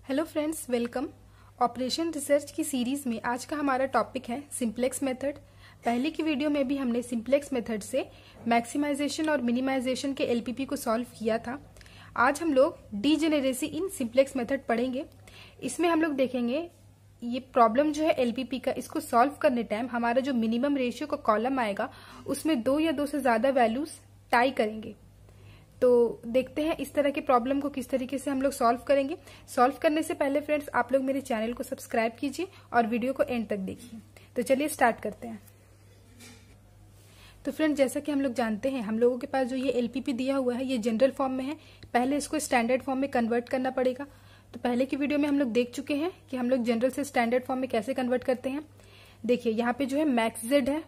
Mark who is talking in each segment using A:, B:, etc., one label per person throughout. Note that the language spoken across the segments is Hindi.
A: Hello friends, welcome. Operation research की सीरीज में आज का हमारा टॉपिक है सिंप्लेक्स मेथड। पहले की वीडियो में भी हमने सिंप्लेक्स मेथड से मैक्सिमाइजेशन और मिनिमाइजेशन के एलपीपी को सॉल्व किया था। आज हम लोग डीजेनेरेसी इन सिंप्लेक्स मेथड पढ़ेंगे। इसमें हम लोग देखेंगे ये प्रॉब्लम जो है एलपीपी का, इसको सॉल्व करने टाइम हमारा जो मिनिमम रेशियो का कॉलम आएगा उसमें दो या दो से ज्यादा वैल्यूज टाई करेंगे। तो देखते हैं इस तरह के प्रॉब्लम को किस तरीके से हम लोग सॉल्व करेंगे। सॉल्व करने से पहले फ्रेंड्स आप लोग मेरे चैनल को सब्सक्राइब कीजिए और वीडियो को एंड तक देखिए। तो चलिए स्टार्ट करते हैं। तो फ्रेंड्स, जैसा कि हम लोग जानते हैं, हम लोगों के पास जो ये एलपीपी दिया हुआ है ये जनरल फॉर्म में है। पहले इसको स्टैंडर्ड फॉर्म में कन्वर्ट करना पड़ेगा। तो पहले की वीडियो में हम लोग देख चुके हैं कि हम लोग जनरल से स्टैंडर्ड फॉर्म में कैसे कन्वर्ट करते हैं। देखिए यहाँ पे जो है मैक्स जेड है,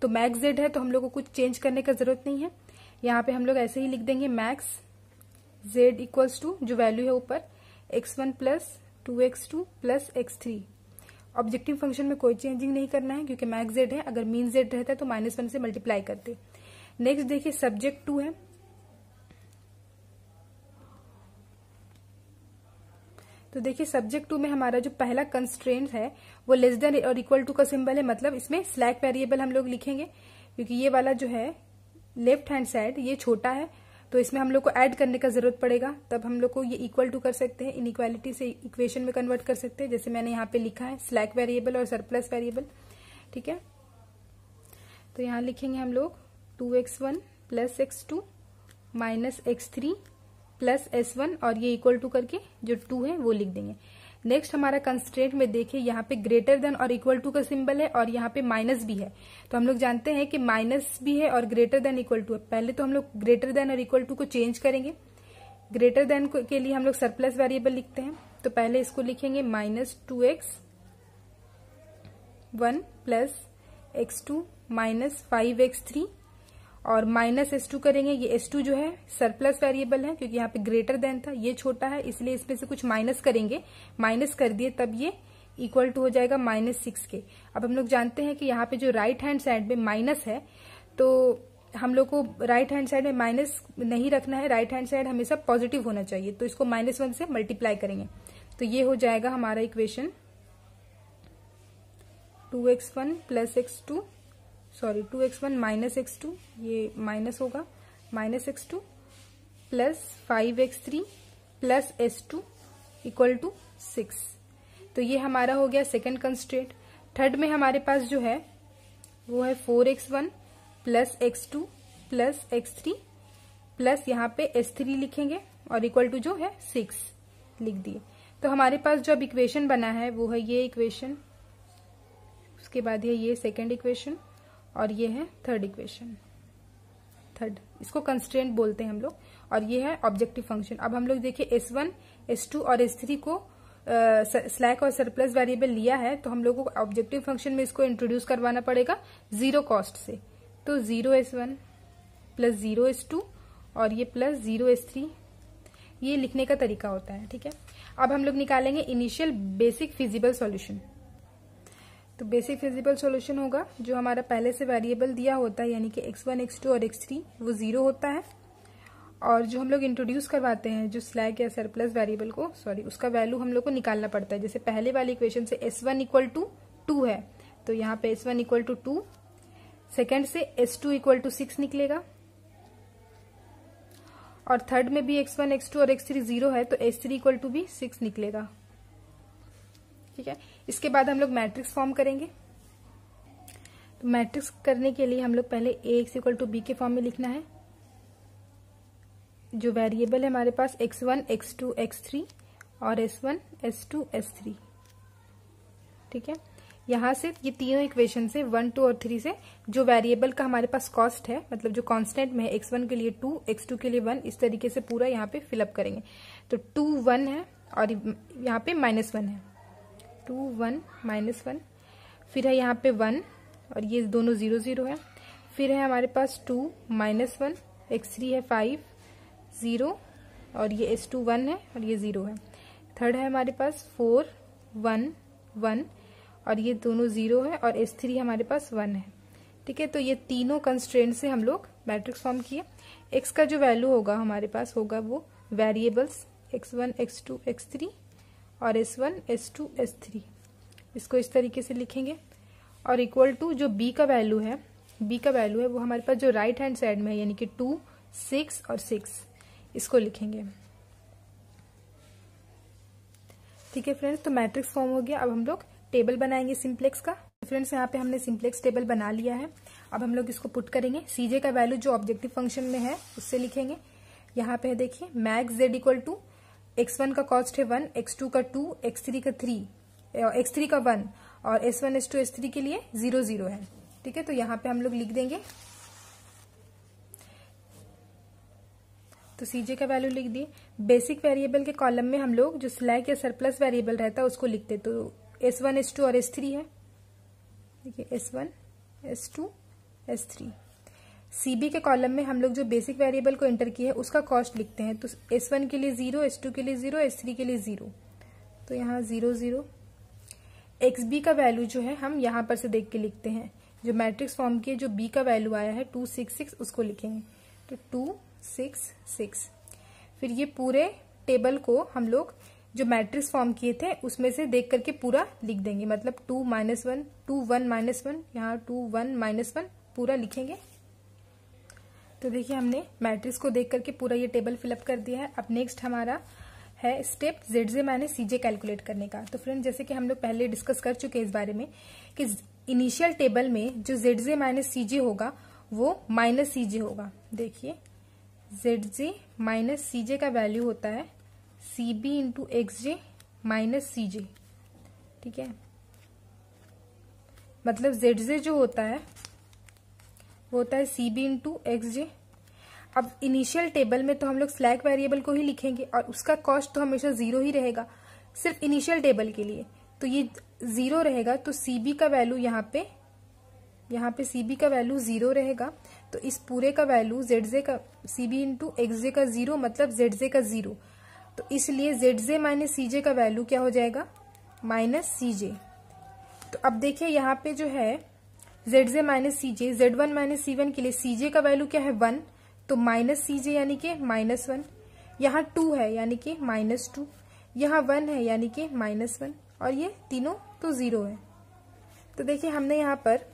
A: तो मैक्स जेड है तो हम लोग को कुछ चेंज करने का जरूरत नहीं है। यहाँ पे हम लोग ऐसे ही लिख देंगे मैक्स जेड इक्वल्स टू जो वैल्यू है ऊपर x1 plus 2x2 plus x3। Objective function में कोई चेंजिंग नहीं करना है क्योंकि मैक्स जेड है। अगर मीन जेड रहता है तो -1 से मल्टीप्लाई करते। नेक्स्ट देखिए सब्जेक्ट 2 है, तो देखिए सब्जेक्ट 2 में हमारा जो पहला कंस्ट्रेंट है वो लेस देन और इक्वल टू का सिंबल है, मतलब इसमें स्लैक वेरिएबल हम लोग लिखेंगे क्योंकि ये वाला जो है लेफ्ट हैंड साइड ये छोटा है, तो इसमें हम लोग को ऐड करने का जरूरत पड़ेगा। तब हम लोग को ये इक्वल टू कर सकते हैं, इनइक्वालिटी से इक्वेशन में कन्वर्ट कर सकते हैं, जैसे मैंने यहाँ पे लिखा है स्लैक वेरिएबल और सरप्लस वेरिएबल। ठीक है, तो यहाँ लिखेंगे हम लोग 2x1 plus x2 minus x3 plus s1 और ये इक्वल टू करके जो 2 है वो लिख देंगे। नेक्स्ट हमारा कंस्ट्रेंट में देखिए यहाँ पे ग्रेटर देन और इक्वल टू का सिंबल है और यहाँ पे माइनस भी है। तो हम लोग जानते हैं कि माइनस भी है और ग्रेटर देन इक्वल टू है। पहले तो हम लोग ग्रेटर देन और इक्वल टू को चेंज करेंगे। ग्रेटर देन के लिए हम लोग सरप्लस वेरिएबल लिखते हैं, तो पहले इसको लिखेंगे -2x1 plus x2 minus 5x3 और माइनस s2 करेंगे। ये s2 जो है सरप्लस वेरिएबल है क्योंकि यहाँ पे ग्रेटर देन था, ये छोटा है इसलिए इसमें से कुछ माइनस करेंगे। माइनस कर दिए तब ये इक्वल टू हो जाएगा -6 के। अब हम लोग जानते हैं कि यहाँ पे जो राइट हैंड साइड में माइनस है तो हम लोग को राइट हैंड साइड में माइनस नहीं रखना है, राइट हैंड साइड हमेशा पॉजिटिव होना चाहिए। तो इसको -1 से मल्टीप्लाई करेंगे तो ये हो जाएगा हमारा equation 2x1 plus x2 2x1 minus x2, ये माइनस होगा -x2 plus 5x3 plus s2 equal to 6। तो ये हमारा हो गया सेकंड कंस्ट्रेंट। थर्ड में हमारे पास जो है वो है 4x1 plus x2 plus x3 plus यहाँ पे s3 लिखेंगे और इक्वल टू जो है 6 लिख दिए। तो हमारे पास जो अब इक्वेशन बना है वो है ये इक्वेशन, उसके बाद है ये सेकेंड इक्वेशन और ये है थर्ड इक्वेशन। थर्ड इसको कंस्ट्रेंट बोलते हैं हम लोग, और ये है ऑब्जेक्टिव फंक्शन। अब हम लोग देखिए s1 s2 और s3 को स्लैक और सरप्लस वेरिएबल लिया है, तो हम लोग को ऑब्जेक्टिव फंक्शन में इसको इंट्रोड्यूस करवाना पड़ेगा जीरो कॉस्ट से। तो 0s1 प्लस 0s2 और ये प्लस 0s3, ये लिखने का तरीका होता है। ठीक है, अब हम लोग निकालेंगे इनिशियल बेसिक फिजिबल सॉल्यूशन। तो बेसिक फिजिबल सॉल्यूशन होगा जो हमारा पहले से वेरिएबल दिया होता है, यानी कि x1 x2 और x3 वो 0 होता है, और जो हम लोग इंट्रोड्यूस करवाते हैं जो स्लैक या सरप्लस वेरिएबल को, उसका वैल्यू हम लोग को निकालना पड़ता है। जैसे पहले वाली इक्वेशन से s1 इक्वल टू 2 है तो यहाँ पे s1 इक्वल टू 2, सेकेंड से s2 इक्वल टू 6 निकलेगा, और थर्ड में भी x1 x2 और x3 0 है तो s3 इक्वल टू भी 6 निकलेगा। ठीक है, इसके बाद हम लोग मैट्रिक्स फॉर्म करेंगे। तो मैट्रिक्स करने के लिए हम लोग पहले ax इक्वल टू b के फॉर्म में लिखना है। जो वेरिएबल है हमारे पास x1 x2 x3 और s1 s2 s3। ठीक है, यहां से ये तीनों इक्वेशन से 1 2 और 3 से जो वेरिएबल का हमारे पास कॉस्ट है, मतलब जो कांस्टेंट में है x1 के लिए 2 x2 के लिए 1, इस तरीके से पूरा यहाँ पे फिलअप करेंगे। तो 2 1 है और यहाँ पे -1 है, 2 1 -1, फिर है यहाँ पे 1 और ये दोनों 0 0 है, फिर है हमारे पास 2 -1, x3 है 5 0 और ये s2 1 है और ये 0 है। थर्ड है हमारे पास 4 1 1 और ये दोनों 0 है और s3 हमारे पास 1 है। ठीक है, तो ये तीनों कंस्ट्रेंट से हम लोग मैट्रिक्स फॉर्म किए। x का जो वैल्यू होगा हमारे पास होगा वो वेरिएबल्स x1 x2 x3 और S1 S2 S3, इसको इस तरीके से लिखेंगे। और इक्वल टू जो B का वैल्यू है वो हमारे पास जो राइट हैंड साइड में है यानी कि 2, 6 और 6, इसको लिखेंगे। ठीक है फ्रेंड्स, तो मैट्रिक्स फॉर्म हो गया। अब हम लोग टेबल बनाएंगे सिंप्लेक्स का। फ्रेंड्स यहाँ पे हमने सिंप्लेक्स टेबल बना लिया है। अब हम लोग इसको पुट करेंगे। सीजे का वैल्यू जो ऑब्जेक्टिव फंक्शन में है उससे लिखेंगे। यहाँ पे देखिए max Z equal to x1 का कॉस्ट है 1, x2 का 2, x3 का 3, x3 का 1 और s1 s2 s3 के लिए 0 0 है। ठीक है, तो यहाँ पे हम लोग लिख देंगे। तो सीजे का वैल्यू लिख दिए। बेसिक वेरिएबल के कॉलम में हम लोग जो स्लैक या सरप्लस वेरिएबल रहता है उसको लिखते, तो s1 s2 और s3 है। देखिए s1 s2 s3। सीबी के कॉलम में हम लोग जो बेसिक वेरिएबल को एंटर किए है उसका कॉस्ट लिखते हैं, तो s1 के लिए 0, s2 के लिए 0, s3 के लिए 0, तो यहाँ 0 0। xb का वैल्यू जो है हम यहाँ पर से देख के लिखते हैं। जो मैट्रिक्स फॉर्म के जो b का वैल्यू आया है 2 6 6, उसको लिखेंगे, तो 2 6 6। फिर ये पूरे टेबल को हम लोग जो मैट्रिक्स फॉर्म किए थे उसमें से देख करके पूरा लिख देंगे, मतलब 2 -1 2 1 -1, यहाँ 2 1 -1 पूरा लिखेंगे। तो देखिए हमने मैट्रिक्स को देख करके पूरा ये टेबल फिलअप कर दिया है। अब नेक्स्ट हमारा है step ZJ minus CJ calculate करने का। तो फ्रेंड जैसे कि हम लोग पहले डिस्कस कर चुके हैं इस बारे में कि इनिशियल टेबल में जो ZJ माइनस CJ होगा वो माइनस CJ होगा। देखिए ZJ माइनस CJ का वैल्यू होता है CB into XJ minus CJ। ठीक है, मतलब ZJ जो होता है वो होता है CB इंटू XJ। अब इनिशियल टेबल में तो हम लोग स्लैक वेरिएबल को ही लिखेंगे और उसका कॉस्ट तो हमेशा 0 ही रहेगा सिर्फ इनिशियल टेबल के लिए, तो ये 0 रहेगा। तो CB का वैल्यू यहाँ पे CB का वैल्यू 0 रहेगा, तो इस पूरे का वैल्यू ZJ का CB इंटू XJ का 0 मतलब ZJ का 0, तो इसलिए ZJ माइनस CJ का वैल्यू क्या हो जाएगा माइनस CJ। तो अब देखिए यहाँ पे जो है ZJ minus CJ, Z1 minus C1 के लिए CJ का वैल्यू क्या है 1, तो माइनस CJ यानी कि -1, यहाँ 2 है यानी कि -2, यहाँ 1 है यानी कि -1 और ये तीनों तो 0 है। तो देखिए हमने यहाँ पर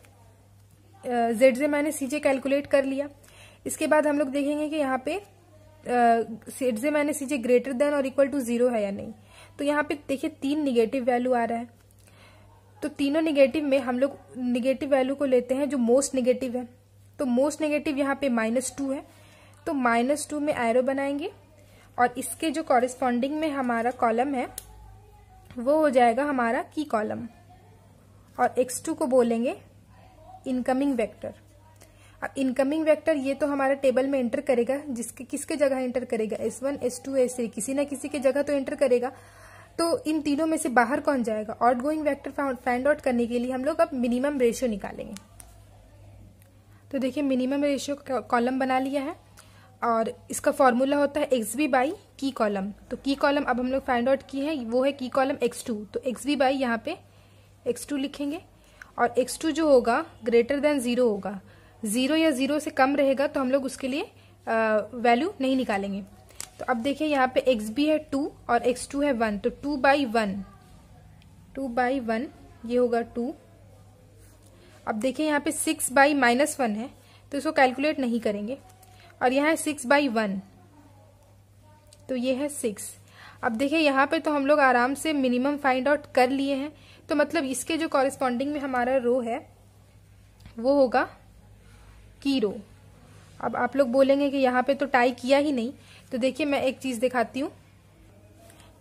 A: ZJ माइनस CJ कैलकुलेट कर लिया। इसके बाद हम लोग देखेंगे कि यहाँ पे ZJ minus CJ greater than और इक्वल टू 0 है या नहीं। तो यहाँ पे देखिए 3 निगेटिव वैल्यू आ रहा है, तो तीनों निगेटिव में हम लोग निगेटिव वैल्यू को लेते हैं जो मोस्ट निगेटिव है। तो मोस्ट निगेटिव यहाँ पे -2 है, तो -2 में एरो बनाएंगे और इसके जो कॉरेस्पॉन्डिंग में हमारा कॉलम है वो हो जाएगा हमारा की कॉलम, और x2 को बोलेंगे इनकमिंग वेक्टर। अब इनकमिंग वेक्टर ये तो हमारा टेबल में एंटर करेगा, जिसके किसके जगह एंटर करेगा S1 S2 S3, किसी ना किसी के जगह तो एंटर करेगा। तो इन तीनों में से बाहर कौन जाएगा, आउटगोइंग वेक्टर फाइंड आउट करने के लिए हम लोग अब मिनिमम रेशियो निकालेंगे। तो देखिए मिनिमम रेशियो कॉलम बना लिया है और इसका फॉर्मूला होता है XB बाई की कॉलम। तो की कॉलम अब हम लोग फाइंड आउट की है, वो है की कॉलम x2, तो XB बाई यहाँ पे x2 लिखेंगे और x2 जो होगा ग्रेटर देन 0 होगा, 0 या 0 से कम रहेगा तो हम लोग उसके लिए वैल्यू नहीं निकालेंगे। तो अब देखिए यहाँ पे XB है 2 और x2 है 1, तो 2 बाई 1 ये होगा 2। अब देखिए यहाँ पे 6 बाई -1 है तो इसको कैलकुलेट नहीं करेंगे, और यहाँ है 6 बाई 1 तो ये है 6। अब देखिए यहाँ पे तो हम लोग आराम से मिनिमम फाइंड आउट कर लिए हैं, तो मतलब इसके जो कॉरेस्पॉन्डिंग में हमारा रो है वो होगा की रो। अब आप लोग बोलेंगे कि यहाँ पे तो टाई किया ही नहीं, तो देखिए मैं एक चीज दिखाती हूँ।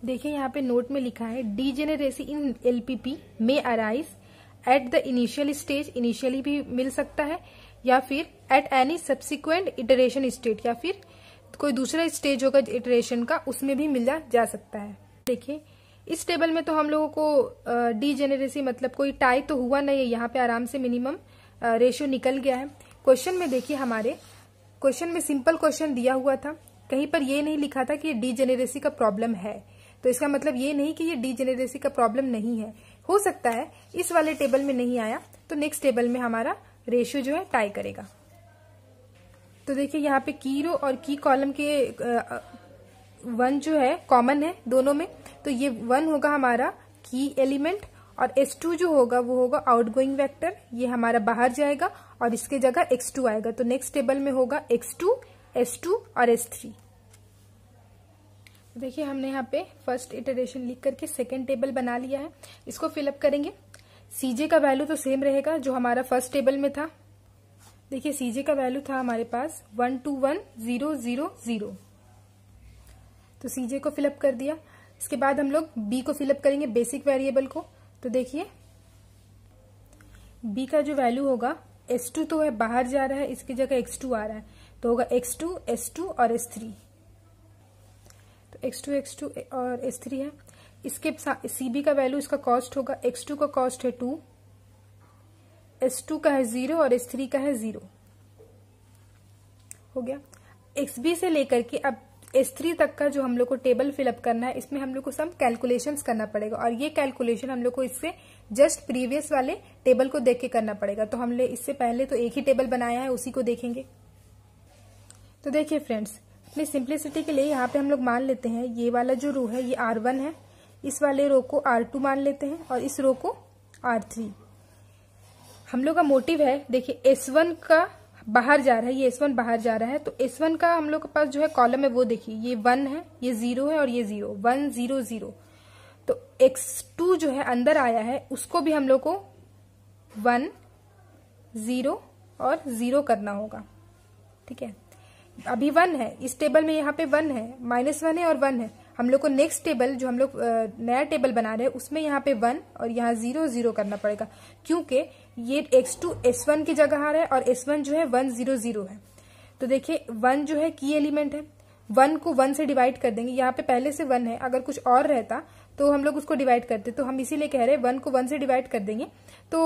A: देखिए यहाँ पे नोट में लिखा है डीजेनेरेसी इन LPP में arise at the initial stage, initially भी मिल सकता है या फिर at any subsequent iteration state, या फिर कोई दूसरा स्टेज होगा इटरेशन का उसमें भी मिला जा सकता है। देखिए इस टेबल में तो हम लोगों को डीजेनेरेसी मतलब कोई टाई तो हुआ नहीं है, यहाँ पे आराम से मिनिमम रेशियो निकल गया है। क्वेश्चन में देखिए हमारे क्वेश्चन में सिंपल क्वेश्चन दिया हुआ था, कहीं पर ये नहीं लिखा था कि ये डीजेनेरेसी का प्रॉब्लम है, तो इसका मतलब ये नहीं कि ये डीजेनेरेसी का प्रॉब्लम नहीं है। हो सकता है इस वाले टेबल में नहीं आया तो नेक्स्ट टेबल में हमारा रेशियो जो है टाई करेगा। तो देखिए यहाँ पे की रो और की कॉलम के 1 जो है कॉमन है दोनों में, तो ये 1 होगा हमारा की एलिमेंट, और S2 जो होगा वो होगा आउटगोइंग वेक्टर, ये हमारा बाहर जाएगा और इसके जगह x2 आएगा। तो नेक्स्ट टेबल में होगा x2, S2 और S3। देखिए हमने यहाँ पे फर्स्ट इटरेशन लिख करके सेकेंड टेबल बना लिया है। इसको फिलअप करेंगे। Cj का वैल्यू तो सेम रहेगा जो हमारा फर्स्ट टेबल में था। देखिए Cj का वैल्यू था हमारे पास 121,000। तो Cj को फिलअप कर दिया। इसके बाद हम लोग B को फिलअप करेंगे, बेसिक वेरिएबल को। तो देखिए B का जो वैल्यू होगा, S2 तो है बाहर जा रहा है, इसकी जगह x2 आ रहा है, तो होगा x2, S2 और S3। तो x2 और S3 है। इसके CB का वैल्यू, इसका कॉस्ट होगा, x2 का कॉस्ट है 2, S2 का है 0 और S3 का है 0। हो गया। XB से लेकर के अब S3 तक का जो हम लोग को टेबल फिलअप करना है, इसमें हम लोग को सम कैलकुलेशंस करना पड़ेगा, और ये कैलकुलेशन हम लोग को इससे जस्ट प्रीवियस वाले टेबल को देख के करना पड़ेगा। तो हमने इससे पहले तो एक ही टेबल बनाया है, उसी को देखेंगे। तो देखिए फ्रेंड्स, अपनी सिंप्लिसिटी के लिए यहाँ पे हम लोग मान लेते हैं ये वाला जो रो है ये R1 है, इस वाले रो को R2 मान लेते हैं और इस रो को R3। हम लोग का मोटिव है, देखिए S1 का बाहर जा रहा है, ये S1 बाहर जा रहा है, तो S1 का हम लोग के पास जो है कॉलम है वो देखिए, ये 1 है, ये 0 है और ये 0, 1 0 0। तो X2 जो है अंदर आया है, उसको भी हम लोग को 1 0 और 0 करना होगा। ठीक है, अभी 1 है इस टेबल में, यहाँ पे 1 है, -1 है और 1 है। हम लोग को नेक्स्ट टेबल जो हम लोग नया टेबल बना रहे हैं उसमें यहाँ पे 1 और यहाँ 0 0 करना पड़ेगा, क्योंकि ये x2 S1 की जगह आ रहा है और S1 जो है 1 0 0 है। तो देखिए 1 जो है की एलिमेंट है, 1 को 1 से डिवाइड कर देंगे। यहाँ पे पहले से 1 है, अगर कुछ और रहता तो हम लोग उसको डिवाइड करते, तो हम इसीलिए कह रहे हैं 1 को 1 से डिवाइड कर देंगे तो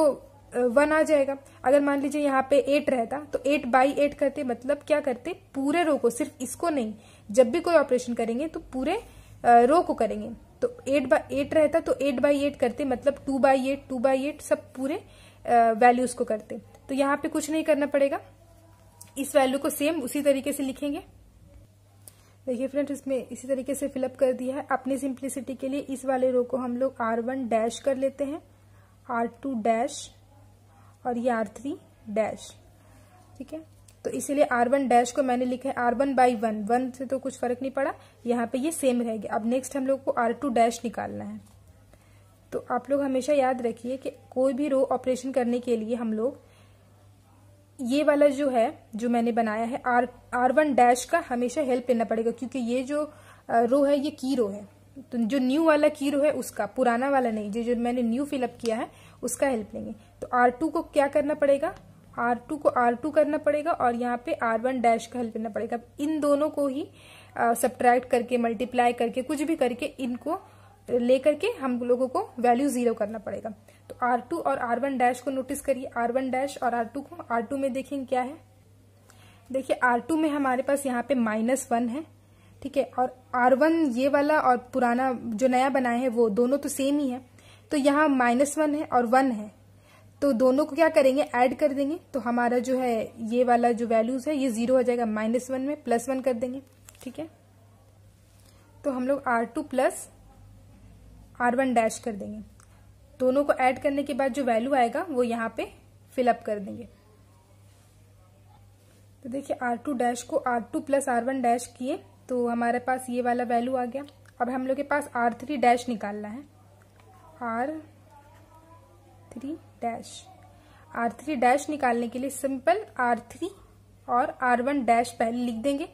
A: 1 आ जाएगा। अगर मान लीजिए यहाँ पे 8 रहता तो 8 बाई 8 करते, मतलब क्या करते, पूरे रो को, सिर्फ इसको नहीं, जब भी कोई ऑपरेशन करेंगे तो पूरे रो को करेंगे। तो 8 बाई 8 रहता तो 8 बाई 8 करते, मतलब 2 बाई 8 2 बाई 8 सब पूरे वैल्यूज को करते। तो यहाँ पे कुछ नहीं करना पड़ेगा, इस वैल्यू को सेम उसी तरीके से लिखेंगे। देखिए फ्रेंड्स, इसमें इसी तरीके से फिलअप कर दिया है। अपनी सिंप्लिसिटी के लिए इस वाले रो को हम लोग R1 डैश कर लेते हैं, R2 डैश और ये R3 डैश। ठीक है, तो इसीलिए R1 डैश को मैंने लिखा है R1 बाई 1, 1 से तो कुछ फर्क नहीं पड़ा, यहाँ पे ये सेम रहेगी। अब नेक्स्ट हम लोग को R2 डैश निकालना है। तो आप लोग हमेशा याद रखिए कि कोई भी रो ऑपरेशन करने के लिए हम लोग ये वाला जो है, जो मैंने बनाया है R1 डैश का हमेशा हेल्प लेना पड़ेगा, क्योंकि ये जो रो है ये की रो है। तो जो न्यू वाला की रो है उसका, पुराना वाला नहीं, जो मैंने न्यू फिलअप किया है उसका हेल्प लेंगे। तो R2 को क्या करना पड़ेगा, R2 को R2 करना पड़ेगा और यहाँ पे R1 डैश का हेल्प लेना पड़ेगा। इन दोनों को ही सब्ट्रैक्ट करके, मल्टीप्लाई करके, कुछ भी करके इनको लेकर के हम लोगों को वैल्यू 0 करना पड़ेगा। तो R2 और R1 डैश को नोटिस करिए, R1 डैश और R2 को। R2 में देखेंगे क्या है, देखिए R2 में हमारे पास यहाँ पे -1 है। ठीक है, और R1 ये वाला और पुराना जो नया बनाए हैं वो दोनों तो सेम ही है, तो यहाँ -1 है और 1 है, तो दोनों को क्या करेंगे, ऐड कर देंगे। तो हमारा जो है ये वाला जो वैल्यूज है ये 0 हो जाएगा, -1 में +1 कर देंगे। ठीक है, तो हम लोग R2 प्लस R1 डैश कर देंगे। दोनों को ऐड करने के बाद जो वैल्यू आएगा वो यहाँ पे फिलअप कर देंगे। तो देखिए R2 डैश को R2 प्लस R1 डैश किए तो हमारे पास ये वाला वैल्यू आ गया। अब हम लोग के पास R3 डैश निकालना है, R3 डैश निकालने के लिए सिंपल R3 और R1 डैश पहले लिख देंगे।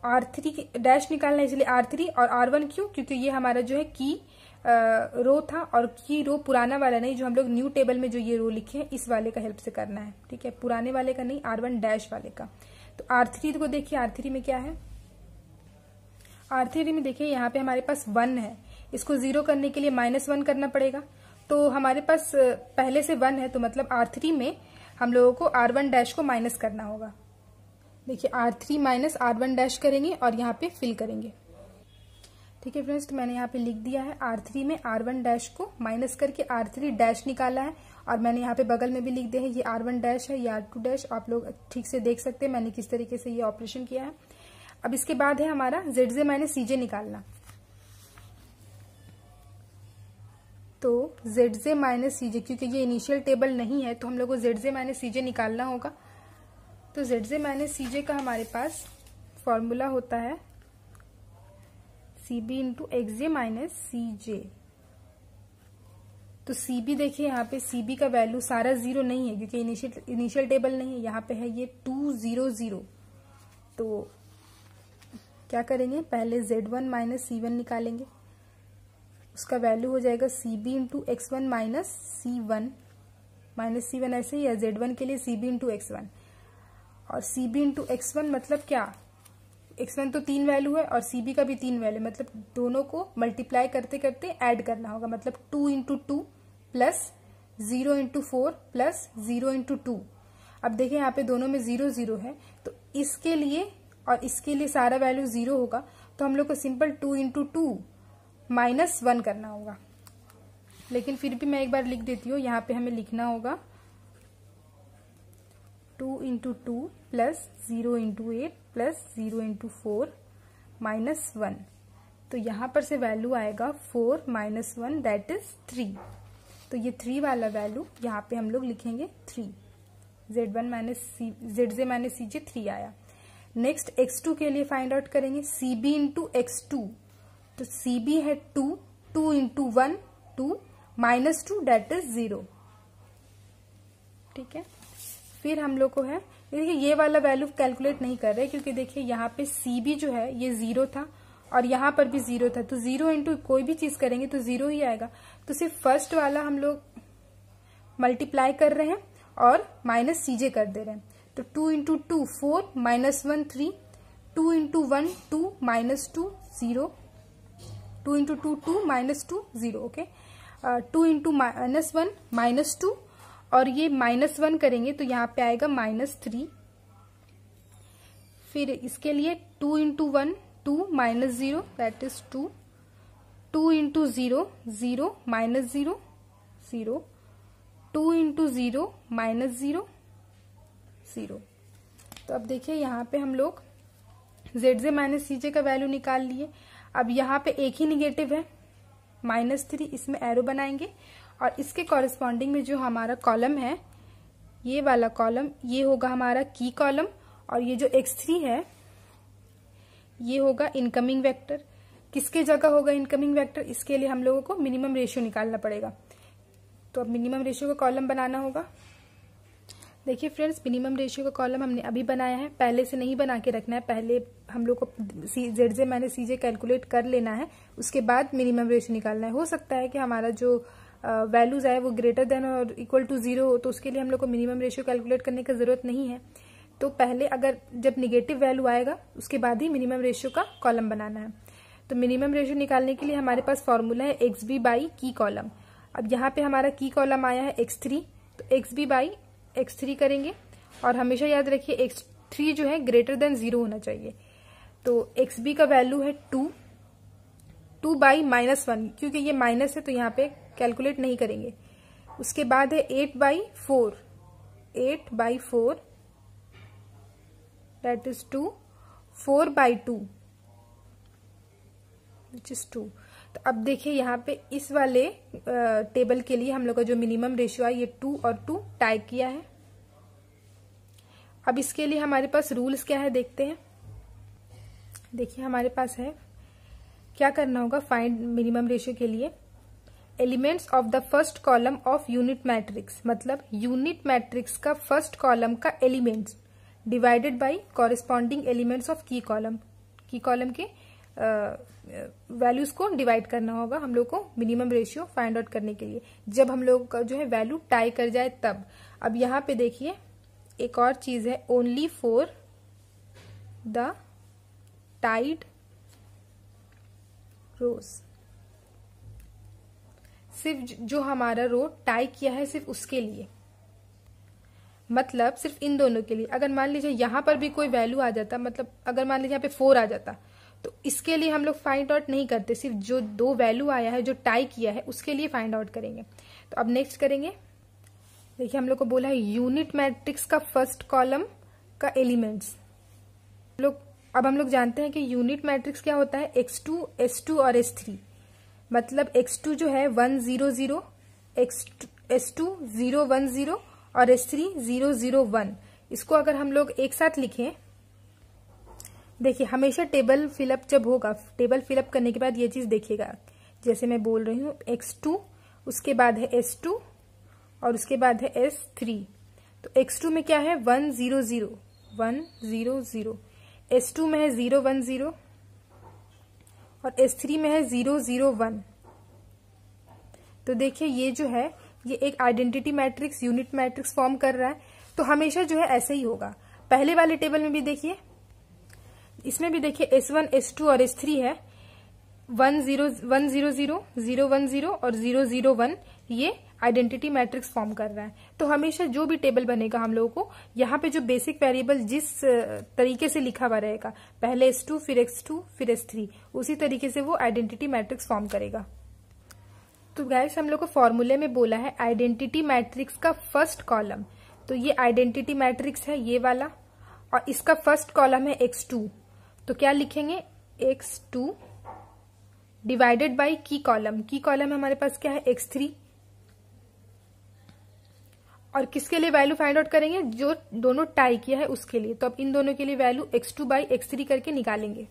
A: R3 डैश निकालना है इसलिए R3 और R1 क्यों, क्योंकि ये हमारा जो है की रो था, और की रो पुराना वाला नहीं, जो हम लोग न्यू टेबल में जो ये रो लिखे हैं इस वाले का हेल्प से करना है। ठीक है, पुराने वाले का नहीं, R1 डैश वाले का। तो R3 को देखिए, R3 में क्या है, R3 में देखिए यहाँ पे हमारे पास 1 है, इसको 0 करने के लिए -1 करना पड़ेगा। तो हमारे पास पहले से 1 है, तो मतलब R3 में हम लोगों को R1 डैश को माइनस करना होगा। देखिए R3 माइनस R1 डैश करेंगे और यहाँ पे फिल करेंगे। ठीक है फ्रेंड्स, तो मैंने यहाँ पे लिख दिया है R3 में R1 डैश को माइनस करके R3 डैश निकाला है, और मैंने यहाँ पे बगल में भी लिख दिया है ये R1 डैश है, ये R2 डैश। आप लोग ठीक से देख सकते हैं मैंने किस तरीके से ये ऑपरेशन किया है। अब इसके बाद है हमारा ZJ माइनस CJ निकालना। तो ZJ माइनस CJ, क्योंकि ये इनिशियल टेबल नहीं है तो हम लोग को ZJ माइनस CJ निकालना होगा। तो ZJ माइनस CJ का हमारे पास फॉर्मूला होता है CB into XJ minus CJ। तो CB देखिए यहाँ पे CB का वैल्यू सारा 0 नहीं है क्योंकि इनिशियल टेबल नहीं है, यहाँ पे है ये 200। तो क्या करेंगे, पहले Z1 माइनस C1 निकालेंगे, उसका वैल्यू हो जाएगा CB into X1 minus C1 ऐसे ही है Z1 के लिए CB इंटू X1। और CB इंटू X1 मतलब क्या, X1 तो 3 वैल्यू है और CB का भी 3 वैल्यू, मतलब दोनों को मल्टीप्लाई करते करते ऐड करना होगा, मतलब 2 into 2 plus 0 into 4 plus 0 into 2। अब देखिए यहाँ पे दोनों में 0 0 है, तो इसके लिए और इसके लिए सारा वैल्यू 0 होगा, तो हम लोग को सिंपल 2 इंटू 2 माइनस 1 करना होगा। लेकिन फिर भी मैं एक बार लिख देती हूँ, यहाँ पे हमें लिखना होगा 2 into 2 plus 0 into 8 plus 0 into 4 minus 1। तो यहाँ पर से वैल्यू आएगा 4 माइनस 1 दैट इज 3। तो ये 3 वाला वैल्यू यहाँ पे हम लोग लिखेंगे 3। ZJ माइनस CJ 3 आया। नेक्स्ट X2 के लिए फाइंड आउट करेंगे CB इंटू X2। तो CB है 2 इंटू 1 2 माइनस 2 दैट इज 0। ठीक है, फिर हम लोग को है, देखिए ये वाला वैल्यू कैलकुलेट नहीं कर रहे क्योंकि देखिए यहाँ पे CB जो है ये 0 था और यहाँ पर भी 0 था, तो 0 इंटू कोई भी चीज करेंगे तो 0 ही आएगा। तो सिर्फ फर्स्ट वाला हम लोग मल्टीप्लाई कर रहे हैं और माइनस CJ कर दे रहे हैं। तो 2 into 2 4 minus 1 3, 2 into 1 2 minus 2 0, 2 into 2 2 minus 2 0। Okay, 2 into minus 1 minus 2 और ये माइनस 1 करेंगे तो यहाँ पे आएगा माइनस 3। फिर इसके लिए 2 into 1 2 minus 0 that is 2, 2 into 0 0 minus 0 0, 2 into 0 minus 0 0। तो अब देखिए यहाँ पे हम लोग ZJ माइनस CJ का वैल्यू निकाल लिए। अब यहाँ पे एक ही निगेटिव है -3, इसमें एरो बनाएंगे और इसके कॉरेस्पॉन्डिंग में जो हमारा कॉलम है, ये वाला कॉलम, ये होगा हमारा की कॉलम और ये जो X3 है ये होगा इनकमिंग वेक्टर। किसके जगह होगा इनकमिंग वेक्टर, इसके लिए हम लोगों को मिनिमम रेशियो निकालना पड़ेगा। तो अब मिनिमम रेशियो का कॉलम बनाना होगा। देखिए फ्रेंड्स, मिनिमम रेशियो का कॉलम हमने अभी बनाया है, पहले से नहीं बना के रखना है, पहले हम लोग को ZJ माइनस CJ कैलकुलेट कर लेना है, उसके बाद मिनिमम रेशियो निकालना है। हो सकता है कि हमारा जो वैल्यूज आए वो ग्रेटर देन और इक्वल टू 0 हो, तो उसके लिए हम लोग को मिनिमम रेशियो कैलकुलेट करने की जरूरत नहीं है। तो पहले अगर जब निगेटिव वैल्यू आएगा उसके बाद ही मिनिमम रेशियो का कॉलम बनाना है। तो मिनिमम रेशियो निकालने के लिए हमारे पास फॉर्मूला है XB बाई की कॉलम। अब यहाँ पे हमारा की कॉलम आया है X3, तो XB बाई X3 करेंगे और हमेशा याद रखिए X3 जो है ग्रेटर देन 0 होना चाहिए। तो XB का वैल्यू है 2 बाई -1, क्योंकि ये माइनस है तो यहाँ पे कैलकुलेट नहीं करेंगे। उसके बाद है 8 by 4 that is 2, 4 by 2 which is 2। तो अब देखिए यहाँ पे इस वाले टेबल के लिए हम लोग का जो मिनिमम रेशियो है ये 2 और 2 टाइप किया है। अब इसके लिए हमारे पास रूल्स क्या है देखते हैं। देखिए हमारे पास है, क्या करना होगा फाइंड मिनिमम रेशियो के लिए, elements of the first column of unit matrix, मतलब यूनिट मैट्रिक्स का फर्स्ट कॉलम का elements divided by corresponding elements of की कॉलम। की कॉलम के वैल्यूज को डिवाइड करना होगा हम लोग को मिनिमम रेशियो फाइंड आउट करने के लिए, जब हम लोग का जो है वैल्यू टाई कर जाए तब। अब यहाँ पे देखिए एक और चीज है, ओनली फॉर द टाइड रोज, सिर्फ जो हमारा रो टाई किया है सिर्फ उसके लिए, मतलब सिर्फ इन दोनों के लिए। अगर मान लीजिए यहाँ पर भी कोई वैल्यू आ जाता, मतलब अगर मान लीजिए यहाँ पे 4 आ जाता, तो इसके लिए हम लोग फाइंड आउट नहीं करते, सिर्फ जो 2 वैल्यू आया है जो टाई किया है उसके लिए फाइंड आउट करेंगे। तो अब नेक्स्ट करेंगे, देखिए हम लोग को बोला है यूनिट मैट्रिक्स का फर्स्ट कॉलम का एलिमेंट्स। अब हम लोग जानते हैं कि यूनिट मैट्रिक्स क्या होता है, X2, S2 और S3। मतलब x2 जो है 1 0 0, S2 0 1 0 और S3 0 0 1। इसको अगर हम लोग एक साथ लिखें, देखिए हमेशा टेबल फिलअप जब होगा, टेबल फिलअप करने के बाद ये चीज देखिएगा, जैसे मैं बोल रही हूँ x2, उसके बाद है S2 और उसके बाद है S3। तो x2 में क्या है 1 0 0 1 0 0, S2 में है 0 1 0 और S3 में है 0 0 1। तो देखिए ये जो है ये एक identity matrix, unit matrix form कर रहा है। तो हमेशा जो है ऐसे ही होगा। पहले वाले टेबल में भी देखिए, इसमें भी देखिए S1 S2 और S3 है 1 0 1 0 0 0 1 0 और 0 0 1, ये आइडेंटिटी मैट्रिक्स फॉर्म कर रहा है। तो हमेशा जो भी टेबल बनेगा हम लोगों को यहाँ पे जो बेसिक वेरिएबल जिस तरीके से लिखा हुआ रहेगा, पहले S2 फिर X2 फिर S3, उसी तरीके से वो आइडेंटिटी मैट्रिक्स फॉर्म करेगा। तो गाइस हम लोग को फॉर्मूले में बोला है आइडेंटिटी मैट्रिक्स का फर्स्ट कॉलम, तो ये आइडेंटिटी मैट्रिक्स है ये वाला, और इसका फर्स्ट कॉलम है X2। तो क्या लिखेंगे X2 डिवाइडेड बाय की कॉलम, की कॉलम हमारे पास क्या है X3, और किसके लिए वैल्यू फाइंड आउट करेंगे, जो दोनों टाई किया है उसके लिए। तो अब इन दोनों के लिए वैल्यू X2 बाई X3 करके निकालेंगे।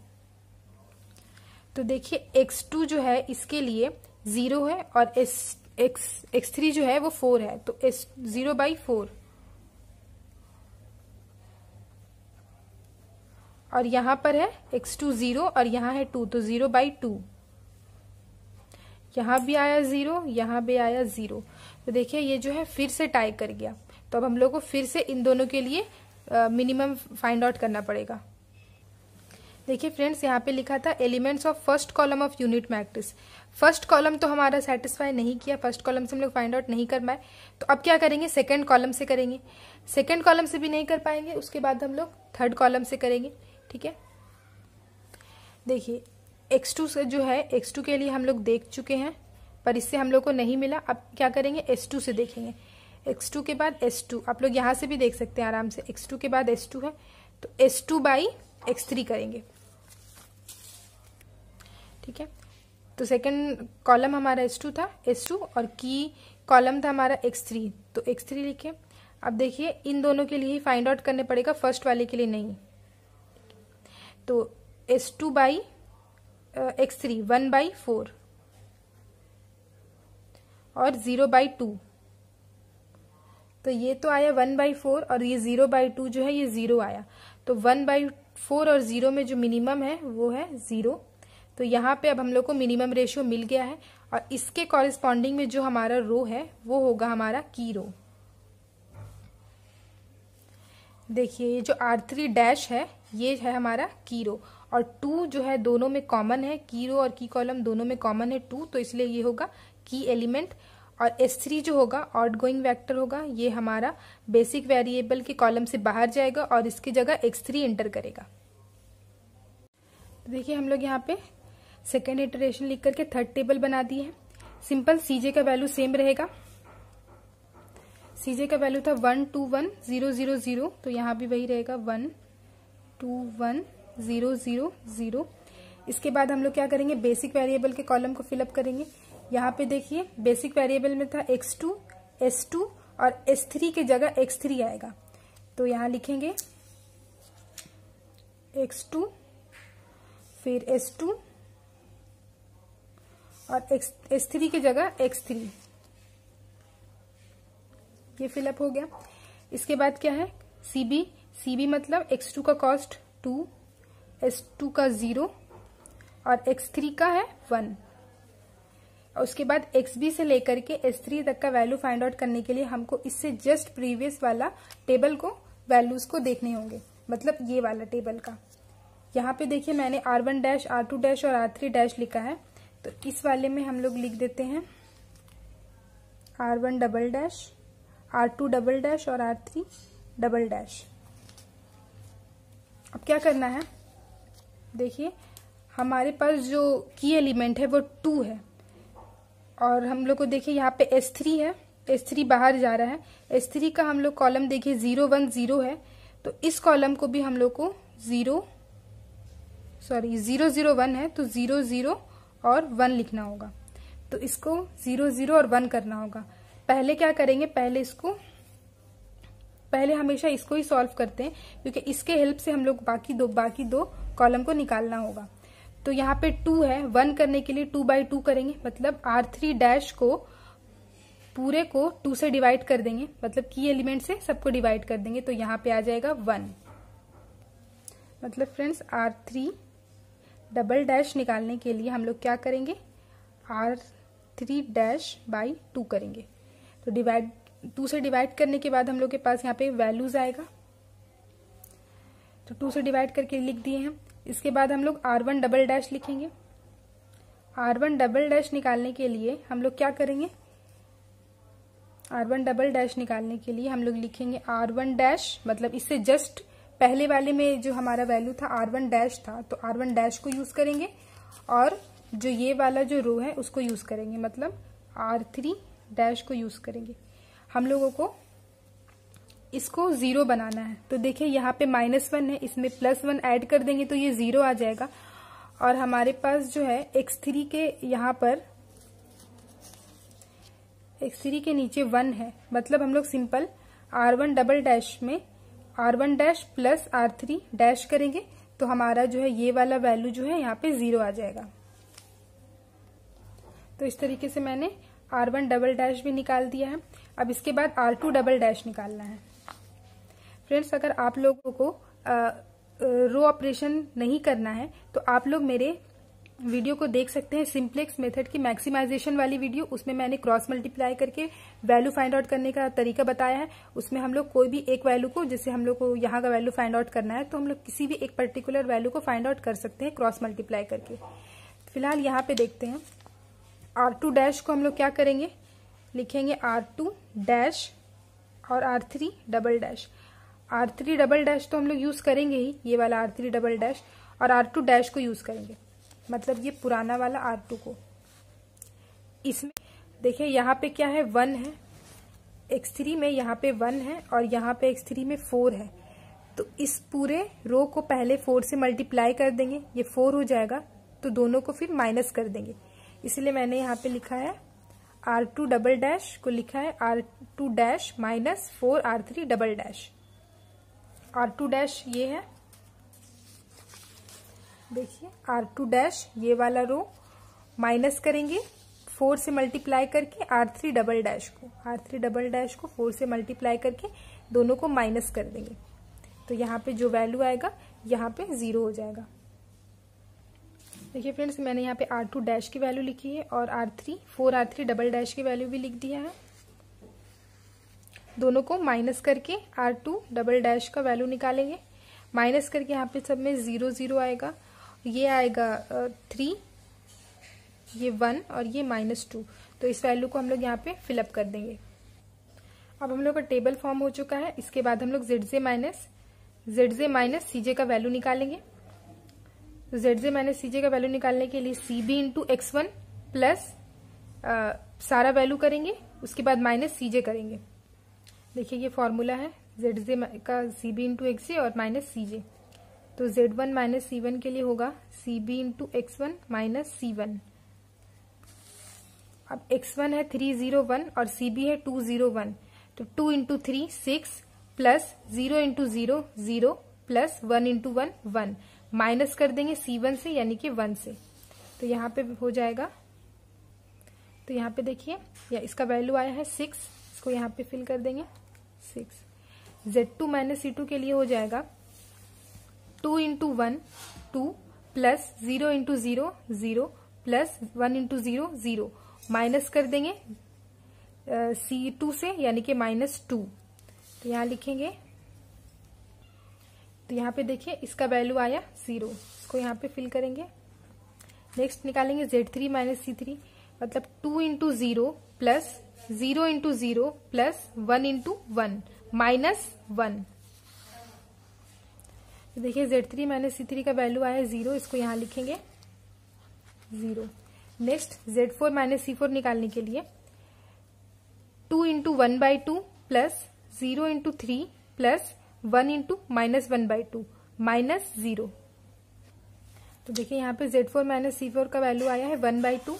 A: तो देखिए X2 जो है इसके लिए 0 है और X3 जो है वो 4 है, तो 0 बाई 4, और यहां पर है X2 0 और यहां है 2, तो 0 बाई 2। यहां भी आया 0, यहां भी आया 0। तो देखिए ये जो है फिर से टाई कर गया। तो अब हम लोग को फिर से इन दोनों के लिए मिनिमम फाइंड आउट करना पड़ेगा। देखिए फ्रेंड्स यहाँ पे लिखा था elements of first column of unit matrix. First column तो हमारा सेटिस्फाई नहीं किया, फर्स्ट कॉलम से हम लोग फाइंड आउट नहीं कर पाए, तो अब क्या करेंगे सेकंड कॉलम से करेंगे। सेकंड कॉलम से भी नहीं कर पाएंगे, उसके बाद हम लोग थर्ड कॉलम से करेंगे। ठीक है, देखिए X2 से जो है X2 के लिए हम लोग देख चुके हैं, पर इससे हम लोग को नहीं मिला। अब क्या करेंगे S2 से देखेंगे। X2 के बाद S2, आप लोग यहाँ से भी देख सकते हैं आराम से, X2 के बाद S2 है, तो S2 बाई X3 करेंगे। ठीक है, तो सेकंड कॉलम हमारा S2 था, S2, और की कॉलम था हमारा X3, तो X3 लिखे। अब देखिए इन दोनों के लिए ही फाइंड आउट करने पड़ेगा, फर्स्ट वाले के लिए नहीं। तो S2 बाई X3 1 बाई 4 और 0 बाई 2, तो ये तो आया 1 बाई 4 और ये 0 बाई 2 जो है ये 0 आया। तो 1 बाई 4 और 0 में जो मिनिमम है वो है 0। तो यहाँ पे अब हम लोग को मिनिमम रेशियो मिल गया है, और इसके कॉरेस्पॉन्डिंग में जो हमारा रो है वो होगा हमारा की रो। देखिए ये जो R3 डैश है ये है हमारा की रो, और 2 जो है दोनों में कॉमन है, की रो और की कॉलम दोनों में कॉमन है 2, तो इसलिए ये होगा की एलिमेंट। और S3 जो होगा आउटगोइंग वेक्टर होगा, ये हमारा बेसिक वेरिएबल के कॉलम से बाहर जाएगा और इसकी जगह X3 एंटर करेगा। देखिए हम लोग यहाँ पे सेकेंड इटरेशन लिख करके थर्ड टेबल बना दिए हैं। सिंपल CJ का वैल्यू सेम रहेगा, CJ का वैल्यू था 1 2 1 0 0 0, तो यहाँ भी वही रहेगा 1 2 1 0 0 0। इसके बाद हम लोग क्या करेंगे, बेसिक वेरिएबल के कॉलम को फिलअप करेंगे। यहाँ पे देखिए बेसिक वेरिएबल में था X2 S2 और S3 के जगह X3 आएगा, तो यहाँ लिखेंगे X2 फिर S2 और S3 की जगह X3, ये फिलअप हो गया। इसके बाद क्या है CB मतलब X2 का कॉस्ट 2, S2 का 0 और X3 का है 1। और उसके बाद XB से लेकर के S3 तक का वैल्यू फाइंड आउट करने के लिए हमको इससे जस्ट प्रीवियस वाला टेबल को वैल्यूज को देखने होंगे, मतलब ये वाला टेबल का। यहाँ पे देखिए मैंने R1 डैश R2 डैश और R3 डैश लिखा है, तो इस वाले में हम लोग लिख देते हैं R1 double dash R2 double dash और R3 डबल डैश। अब क्या करना है, देखिए हमारे पास जो की एलिमेंट है वो 2 है, और हम लोग को देखिए यहाँ पे S3 है, S3 बाहर जा रहा है। S3 का हम लोग कॉलम देखिए 0 1 0 है, तो इस कॉलम को भी हम लोग को 0 0 0 1 है, तो 0 0 और 1 लिखना होगा। तो इसको 0 0 और 1 करना होगा। पहले क्या करेंगे, पहले हमेशा इसको ही सॉल्व करते हैं, क्योंकि इसके हेल्प से हम लोग बाकी दो कॉलम को निकालना होगा। तो यहाँ पे 2 है, 1 करने के लिए 2/2 करेंगे, मतलब R3 डैश को पूरे को 2 से डिवाइड कर देंगे, मतलब की एलिमेंट से सबको डिवाइड कर देंगे, तो यहाँ पे आ जाएगा 1। मतलब फ्रेंड्स R3 डबल डैश निकालने के लिए हम लोग क्या करेंगे, R3 डैश बाई 2 करेंगे। तो 2 से डिवाइड करने के बाद हम लोग के पास यहाँ पे वैल्यूज आएगा, तो 2 से डिवाइड करके लिख दिए हैं। इसके बाद हम लोग R1 डबल डैश लिखेंगे। R1 डबल डैश निकालने के लिए हम लोग क्या करेंगे, R1 डबल डैश निकालने के लिए हम लोग लिखेंगे R1 डैश, मतलब इससे जस्ट पहले वाले में जो हमारा वैल्यू था R1 डैश था, तो R1 डैश को यूज करेंगे, और जो ये वाला जो रो है उसको यूज करेंगे, मतलब R3 डैश को यूज करेंगे। हम लोगों को इसको 0 बनाना है, तो देखिए यहाँ पे -1 है, इसमें +1 ऐड कर देंगे तो ये 0 आ जाएगा। और हमारे पास जो है x3 के यहाँ पर x3 के नीचे 1 है, मतलब हम लोग सिंपल R1 डबल डैश में R1 dash plus R3 dash करेंगे, तो हमारा जो है ये वाला वैल्यू जो है यहाँ पे 0 आ जाएगा। तो इस तरीके से मैंने R1 डबल डैश भी निकाल दिया है। अब इसके बाद R2 डबल डैश निकालना है। फ्रेंड्स, अगर आप लोगों को रो ऑपरेशन नहीं करना है तो आप लोग मेरे वीडियो को देख सकते हैं, सिंप्लेक्स मेथड की मैक्सिमाइजेशन वाली वीडियो। उसमें मैंने क्रॉस मल्टीप्लाई करके वैल्यू फाइंड आउट करने का तरीका बताया है। उसमें हम लोग कोई भी एक वैल्यू को, जैसे हम लोग को यहाँ का वैल्यू फाइंड आउट करना है, तो हम लोग किसी भी एक पर्टिकुलर वैल्यू को फाइंड आउट कर सकते हैं क्रॉस मल्टीप्लाई करके। फिलहाल यहाँ पे देखते हैं R2 डैश को हम लोग क्या करेंगे, लिखेंगे R2 डैश और R3 double dash. R3 double dash तो हम लोग यूज करेंगे ही, ये वाला R3 डबल डैश, और R2 डैश को यूज करेंगे, मतलब ये पुराना वाला R2 को। इसमें देखिए यहाँ पे क्या है, 1 है, x3 में यहाँ पे 1 है और यहाँ पे x3 में 4 है। तो इस पूरे रो को पहले 4 से मल्टीप्लाई कर देंगे, ये 4 हो जाएगा, तो दोनों को फिर माइनस कर देंगे। इसलिए मैंने यहाँ पे लिखा है R2 डबल डैश को लिखा है R2 dash minus 4 R3 double dash. R2 dash ये है, देखिए R2 डैश ये वाला रो माइनस करेंगे 4 से मल्टीप्लाई करके R3 डबल डैश को, R3 डबल डैश को 4 से मल्टीप्लाई करके दोनों को माइनस कर देंगे, तो यहाँ पे जो वैल्यू आएगा यहाँ पे 0 हो जाएगा। देखिए फ्रेंड्स, मैंने यहाँ पे R2 डैश की वैल्यू लिखी है और 4 R3 डबल डैश की वैल्यू भी लिख दिया है। दोनों को माइनस करके R2 डबल डैश का वैल्यू निकालेंगे। माइनस करके यहाँ पे सब में 0 0 आएगा, ये आएगा 3, ये 1 और ये -2। तो इस वैल्यू को हम लोग यहाँ पे फिलअप कर देंगे। अब हम लोग का टेबल फॉर्म हो चुका है। इसके बाद हम लोग ZJ माइनस CJ का वैल्यू निकालेंगे। तो ZJ माइनस CJ का वैल्यू निकालने के लिए CB इंटू x1 प्लस सारा वैल्यू करेंगे, उसके बाद माइनस CJ करेंगे। देखिए ये फॉर्मूला है ZJ का, CB इंटू XJ और माइनस CJ। तो Z1 माइनस C1 के लिए होगा CB into x1 minus C1। अब x1 है 301 और CB है 201, तो 2 into 3 6 plus 0 into 0 0 plus 1 into 1 1, minus कर देंगे C1 से यानी कि 1 से, तो यहाँ पे हो जाएगा। तो यहाँ पे देखिए या इसका वैल्यू आया है 6, इसको यहाँ पे फिल कर देंगे 6। Z2 माइनस C2 के लिए हो जाएगा 2 into 1 2 plus 0 into 0 0 plus 1 into 0 0, minus कर देंगे C2 से यानी कि -2, तो यहाँ लिखेंगे। तो यहाँ पे देखिए इसका वैल्यू आया 0, इसको यहाँ पे फिल करेंगे। नेक्स्ट निकालेंगे Z3 माइनस C3, मतलब 2 into 0 plus 0 into 0 plus 1 into 1 minus 1। देखिए Z3 माइनस C3 का वैल्यू आया 0, इसको यहाँ लिखेंगे 0। नेक्स्ट Z4 माइनस C4 निकालने के लिए 2 into 1/2 plus 0 into 3 plus 1 into -1/2 minus 0। तो देखिए यहाँ पे Z4 माइनस C4 का वैल्यू आया है 1/2।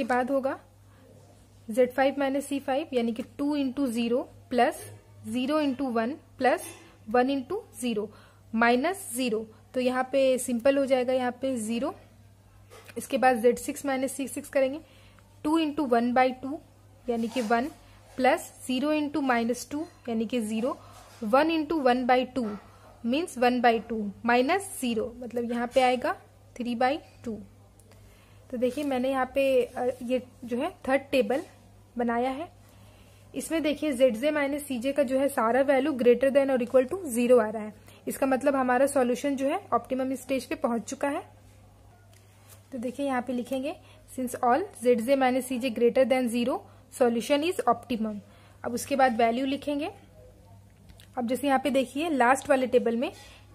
A: इसके बाद होगा Z5 माइनस C5 यानी कि 2 into 0 plus 0 into 1 plus 1 into 0 minus 0। तो यहाँ पे सिंपल हो जाएगा, यहाँ पे 0। इसके बाद Z6 माइनस C6 करेंगे, 2 इंटू 1 बाई 2 यानी कि 1 प्लस 0 इंटू माइनस 2 यानी कि 0, 1 into 1 by 2 means 1 by 2 minus 0 मतलब यहाँ पे आएगा 3 बाई 2। तो देखिए मैंने यहाँ पे ये जो है थर्ड टेबल बनाया है। इसमें देखिए ZJ माइनस CJ का जो है सारा वैल्यू ग्रेटर देन और इक्वल टू 0 आ रहा है। इसका मतलब हमारा सॉल्यूशन जो है ऑप्टिमम स्टेज पे पहुंच चुका है। तो देखिए यहाँ पे लिखेंगे since all ZJ minus CJ greater than 0 solution is optimum. अब उसके बाद वैल्यू लिखेंगे। अब जैसे यहाँ पे देखिए लास्ट वाले टेबल में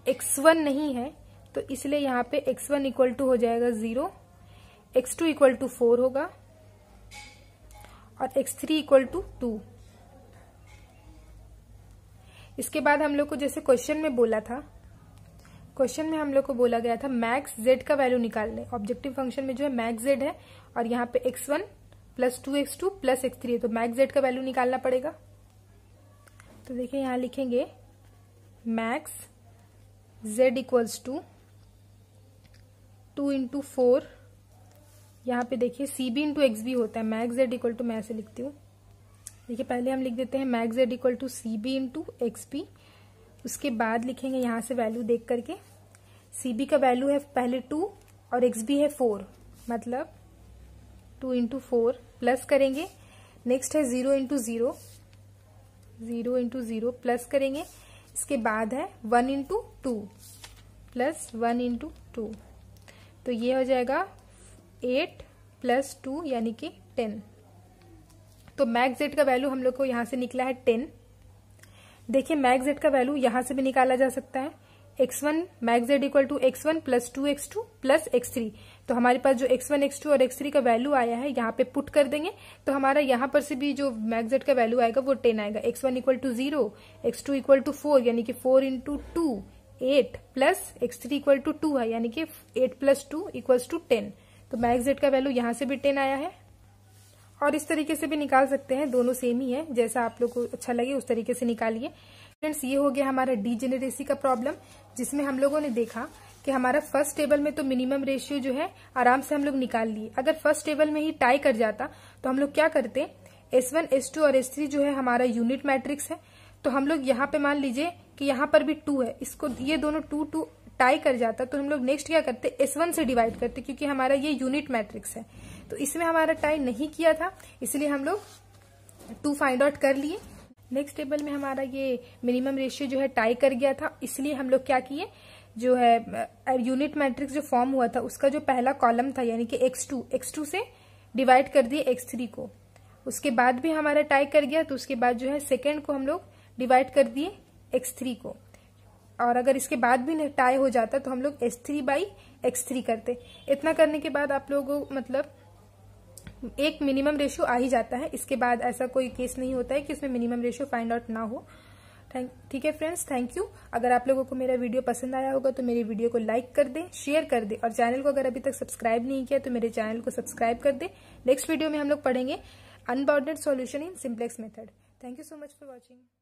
A: x1 नहीं है, तो इसलिए यहाँ पे x1 इक्वल टू हो जाएगा 0, x2 इक्वल टू 4 होगा और x3 इक्वल टू 2। इसके बाद हम लोग को जैसे क्वेश्चन में बोला था, क्वेश्चन में हम लोग को बोला गया था मैक्स z का वैल्यू निकालने। ऑब्जेक्टिव फंक्शन में जो है मैक्स z है और यहाँ पे x1 plus 2x2 plus x3 है, तो मैक्स z का वैल्यू निकालना पड़ेगा। तो देखिए यहाँ लिखेंगे max z equals to 2 into 4, यहाँ पे देखिए CB इंटू XB होता है। मैक्स z इक्वल टू, मैं ऐसे लिखती हूँ, देखिए पहले हम लिख देते हैं max z equal to CB into XB। उसके बाद लिखेंगे यहाँ से वैल्यू देख करके, CB का वैल्यू है पहले 2 और XB है 4, मतलब 2 इंटू 4 प्लस करेंगे। नेक्स्ट है 0 इंटू 0, 0 इंटू 0 प्लस करेंगे। इसके बाद है 1 इंटू 2 प्लस 1 इंटू 2, तो ये हो जाएगा 8 प्लस 2 यानी कि 10। तो मैक्स z का वैल्यू हम लोग को यहाँ से निकला है 10। देखिए मैक्स z का वैल्यू यहाँ से भी निकाला जा सकता है, x1 max z equal to x1 plus 2x2 plus x3। तो हमारे पास जो x1 x2 और x3 का वैल्यू आया है यहाँ पे पुट कर देंगे, तो हमारा यहाँ पर से भी जो मैक्स z का वैल्यू आएगा वो 10 आएगा। x1 equal to 0, x2 equal to 4 यानी कि 4 into 2 8 plus x3 equal to 2 है यानी कि 8 प्लस 2 इक्वल्स टू 10। तो मैक्स z का वैल्यू यहाँ से भी 10 आया है। और इस तरीके से भी निकाल सकते हैं, दोनों सेम ही है, जैसा आप लोग को अच्छा लगे उस तरीके से निकालिए। फ्रेंड्स ये हो गया हमारा डीजेनेरेसी का प्रॉब्लम, जिसमें हम लोगों ने देखा कि हमारा फर्स्ट टेबल में तो मिनिमम रेशियो जो है आराम से हम लोग निकाल लिए। अगर फर्स्ट टेबल में ही टाई कर जाता तो हम लोग क्या करते, S1 S2 और S3 जो है हमारा यूनिट मैट्रिक्स है, तो हम लोग यहाँ पे मान लीजिए कि यहाँ पर भी 2 है, इसको ये दोनों 2 टाई कर जाता तो हम लोग नेक्स्ट क्या करते, S1 से डिवाइड करते, क्योंकि हमारा ये यूनिट मैट्रिक्स है। तो इसमें हमारा टाई नहीं किया था, इसलिए हम लोग 2 फाइंड आउट कर लिए। नेक्स्ट टेबल में हमारा ये मिनिमम रेशियो जो है टाई कर गया था, इसलिए हम लोग क्या किए, जो है यूनिट मैट्रिक्स जो फॉर्म हुआ था उसका जो पहला कॉलम था यानी कि x2 से डिवाइड कर दिए x3 को। उसके बाद भी हमारा टाई कर गया, तो उसके बाद जो है सेकेंड को हम लोग डिवाइड कर दिए x3 को। और अगर इसके बाद भी टाई हो जाता तो हम लोग S3 बाई x3 करते। इतना करने के बाद आप लोगों को मतलब एक मिनिमम रेशियो आ ही जाता है। इसके बाद ऐसा कोई केस नहीं होता है कि उसमें मिनिमम रेशियो फाइंड आउट ना हो। ठीक है फ्रेंड्स, थैंक यू। अगर आप लोगों को मेरा वीडियो पसंद आया होगा तो मेरी वीडियो को लाइक कर दे, शेयर कर दे, और चैनल को अगर अभी तक सब्सक्राइब नहीं किया तो मेरे चैनल को सब्सक्राइब कर दे। नेक्स्ट वीडियो में हम लोग पढ़ेंगे unbounded solution in simplex method. Thank you so much for watching.